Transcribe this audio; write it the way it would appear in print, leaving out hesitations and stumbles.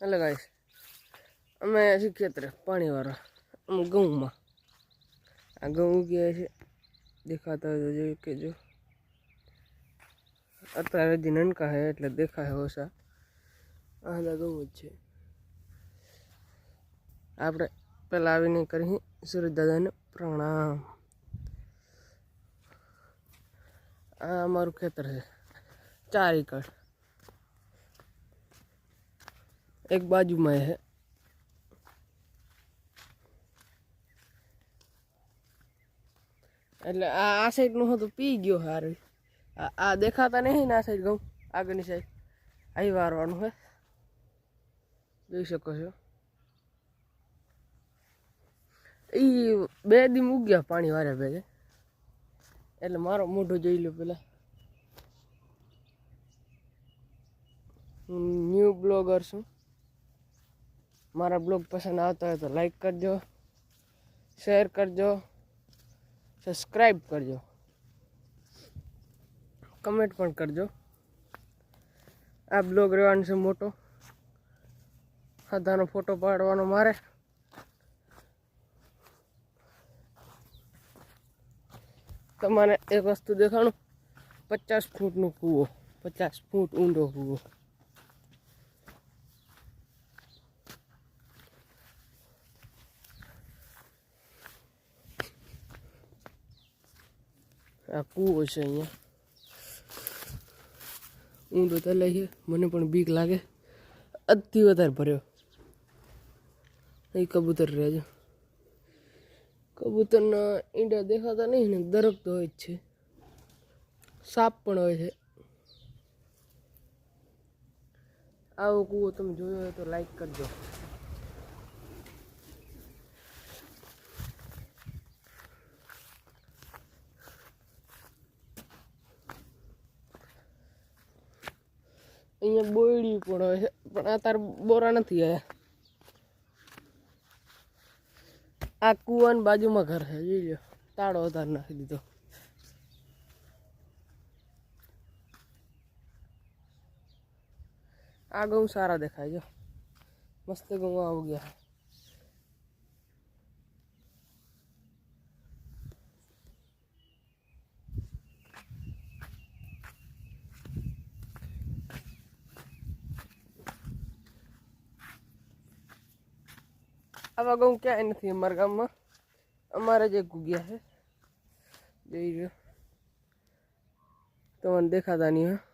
hello guys, અમે છીએ ખેતરે પાણીવાળા ઘઉંમાં આ ઘઉં ઉગ્યા છે દેખાતા હોય તો જોઈ કે જો અત્યારે હજી નનકા છે એટલે દેખાય ઓછા આ ઘઉં જ છે આપણે પહેલાં આવીને કરી સૂરજ દાદાને પ્રણામ આ અમારું ખેતર છે 4 એકર एक बाजू में है એટલે આ સાઈડ નું તો પી ગયો હારે આ દેખાતા નહીં ને આ સાઈડ ઘઉં આગળની સાઈડ અહીં વારવાનું હે જોઈ શકો છો એ 2 દી ઉગ્યા પાણી વારે ભેગે એટલે મારો મોઢો જોઈ લો પેલા ન્યૂ બ્લોગર છું મારા બ્લોગ પસંદ આવતા હોય તો લાઈક કરજો શેર કરજો સબસ્ક્રાઈબ કરજો કમેન્ટ પણ કરજો આ બ્લોગ રહેવાનો છે મોટો ખાધાનો ફોટો પાડવાનો મારે તમારે એક વસ્તુ દેખાણું 50 ફૂટનો કૂવો 50 ફૂટ ઊંડો કૂવો આ કૂવો છે અહીંયા ઊંડો તો લઈએ મને પણ બીક લાગે અતિ વધારે ભર્યો અહીં કબૂતર રહેજો કબૂતરના ઈંડા દેખાતા નહીં ને દરક તો હોય જ છે સાપ પણ હોય છે આવો કૂવો તમે જોયો હોય તો લાઈક કરજો અહીંયા બોયડી પણ હોય છે પણ અત્યારે બોરા નથી આવ્યા આ કૂવાની બાજુમાં ઘર છે જોઈ લો તાળો વધારે નાખી દીધો આ ઘઉં સારા દેખાય જો મસ્ત ઘઉં આવી ગયા આવા ઘઉં ક્યાંય નથી અમારા ગામમાં અમારે જ એક ઉગ્યા છે જોઈ લો તમને દેખાતા નહીં હા